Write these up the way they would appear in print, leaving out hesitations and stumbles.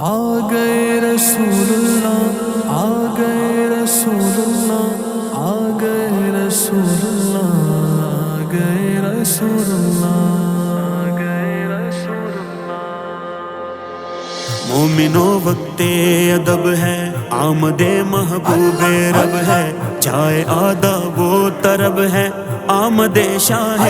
آ گئے رسول اللہ، آ گئے رسول اللہ، آ گئے رسول اللہ، آ گئے رسول اللہ، آ گئے رسول اللہ۔ مومنو وقت ادب ہے، آمد محبوب رب ہے، جائے آداب و طرب ہے، آمد شاہ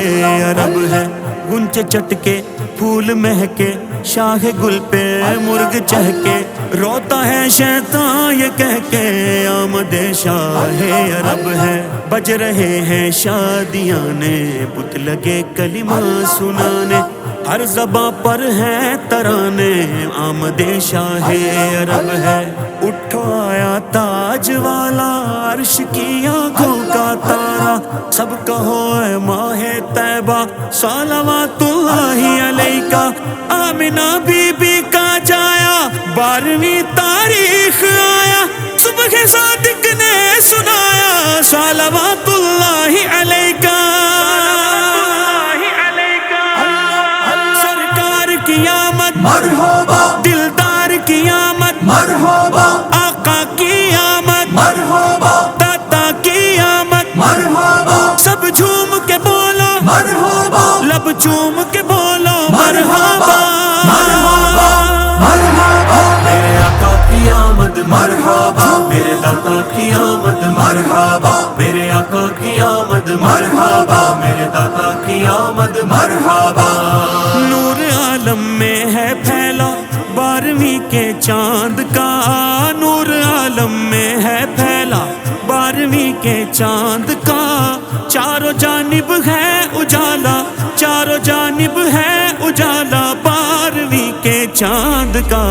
عرب ہے۔ گنچے چٹکے پھول مہکے، شاہ گل پہ مرغ چہکے، روتا ہے شیطان یہ کہہ کے آمد شاہ عرب ہے۔ بج رہے ہیں شادیاں نے، بت لگے کلمہ سنانے، ہر زباں پر ہے ترانے، آمد شاہ عرب ہے۔ اٹھو آیا تاج والا، عرش کی آنکھوں کا تارا، سب کہو اے ماہ طیبہ صلوات اللہ علیکہ۔ آمنہ بی بی کا جایا، 12ویں تاریخ آیا، صبح صادق نے سنایا صلوات اللہ علیکہ۔ سرکار کی آمد مرحبا، دلدار کی آمد مرحبا، آقا کی آمد مرحبا، داتا کی آمد مرحبا، سب جھوم کے بولو مرحبا، لب چوم کے بولو مرحبا مرحبا، مرحبا، میرے آقا کی آمد مرحبا، میرے داتا کی آمد مرحبا، میرے آقا کی آمد مرحبا، میرے داتا کی آمد مرحبا۔ نور عالم میں ہے پھیلا 12ویں کے چاند کا، نور عالم میں ہے پھیلا 12ویں کے چاند کا، چاروں جانب ہے اجالا، چاروں جانب ہے اجالا 12ویں کے چاند کا۔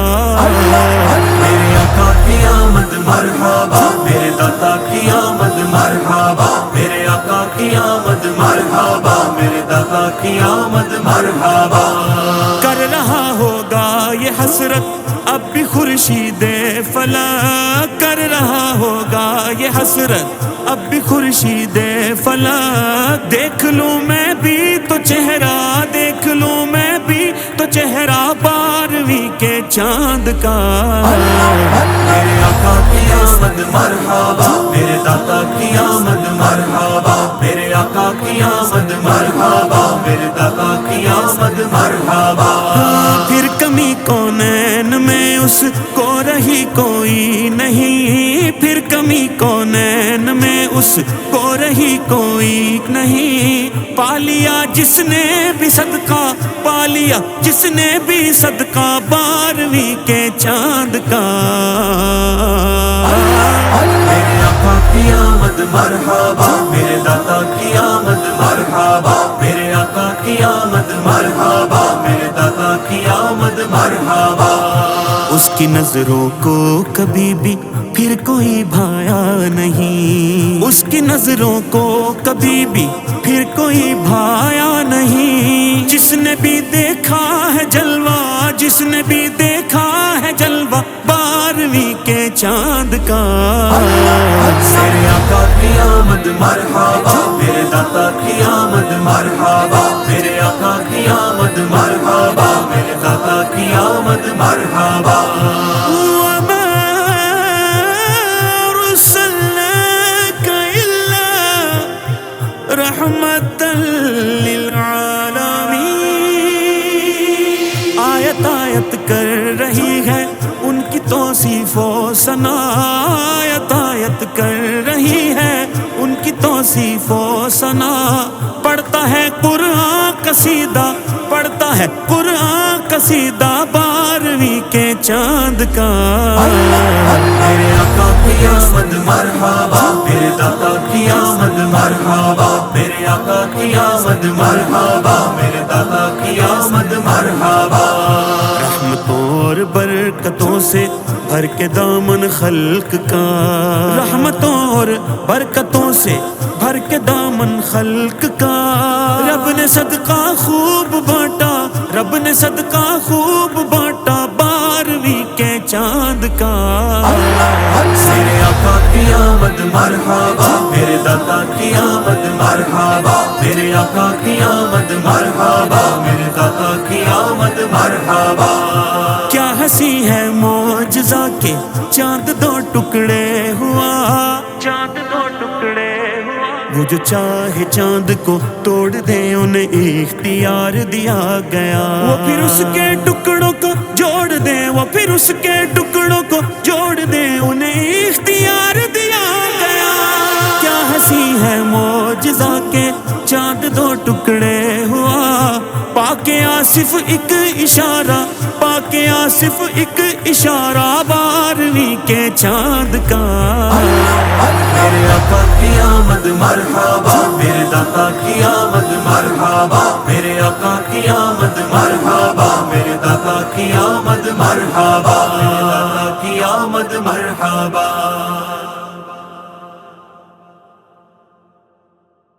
میرے آقا کی آمد مرحبا، میرے داتا کی آمد مرحبا، میرے آقا کی آمد مرحبا، میرے داتا کی آمد مرحبا۔ کر رہا ہوگا یہ حسرت اب بھی خورشید فلک، کر رہا ہوگا یہ حسرت اب بھی خورشید فلک۔ دیکھ لوں میں بھی تو چہرہ، دیکھ لوں میں بھی تو چہرہ 12ویں کے چاند کا۔ میرے آقا کی آمد مرحبا، میرے داتا کی آمد مرحبا، میرے آقا کی آمد مرحبا، میرے داتا کی آمد مرحبا۔ پھر کمی کونین میں اس کو رہی کوئی نہیں، پھر کمی کونین میں اس کو رہی کوئی نہیں، پالیا جس نے بھی صدقہ، پالیا جس نے بھی صدقہ 12ویں کے چاند کا۔ میرے آقا کی آمد مرحبا، میرے داتا کی آمد مرحبا، میرے آقا کی آمد مرحبا، میرے داتا کی آمد مرحبا۔ اس کی نظروں کو کبھی بھی پھر کوئی بھایا نہیں، اس کی نظروں کو کبھی بھی پھر کوئی بھایا نہیں، جس نے بھی دیکھا ہے جلوہ، جس نے بھی دیکھا ہے جلوہ 12ویں کے چاند کا۔ میرے آقا کی آمد مرحبا، میرے داتا کی آمد مرحبا، میرے آقا کی آمد مرحبا، میرے داتا کی آمد مرحبا۔ وما أرسلناك إلا رحمة للعالمين۔ آیت آیت کر رہی ہے ان کی توصیف و ثنا، آیت آیت کر رہی ہے ان کی توصیف و ثنا، پڑھتا ہے قرآن قصیدہ، پڑھتا ہے قرآن قصیدہ 12ویں کے چاند کا۔ میرے آقا کی آمد مرحبا، میرے داتا کی آمد مرحبا، میرے آقا کی آمد مرحبا، میرے داتا کی آمد مرحبا۔ رحمتوں اور برکتوں سے بھر کے دامن خلق کا، رحمتوں اور برکتوں سے بھر کے دامن خلق کا، رب نے صدقہ خوب بانٹا، رب نے صدقہ خوب بانٹا 12 12ویں کے چاند کا میرے آقا کی آمد مرحبا، میرے داتا کی آمد مرحبا، میرے آقا کی آمد مرحبا، میرے داتا کی آمد مرحبا۔ کیا ہنسی ہے معجزہ کے چاند دو ٹکڑے ہوا، چاند دو ٹکڑے ہوا۔ وہ جو چاہے چاند کو توڑ دے انہیں اختیار دیا گیا، وہ پھر اس کے ٹکڑوں کو جوڑ دے، وہ پھر اس کے ٹکڑوں کو جوڑ دے، انہیں اختیار دیا گیا۔ کیا ہنسی ہے معجزہ کے چاند دو ٹکڑے ہوا، پاکے آصف ایک اشارہ، پاکے آصف ایک اشارہ 12ویں کے چاند کا۔ میرے آقا کی آمد مرحبا، میرے داتا کی آمد مرحبا، میرے آقا کی آمد مرحبا، میرے داتا کی آمد مرحبا، میرے داتا کی آمد مرحبا۔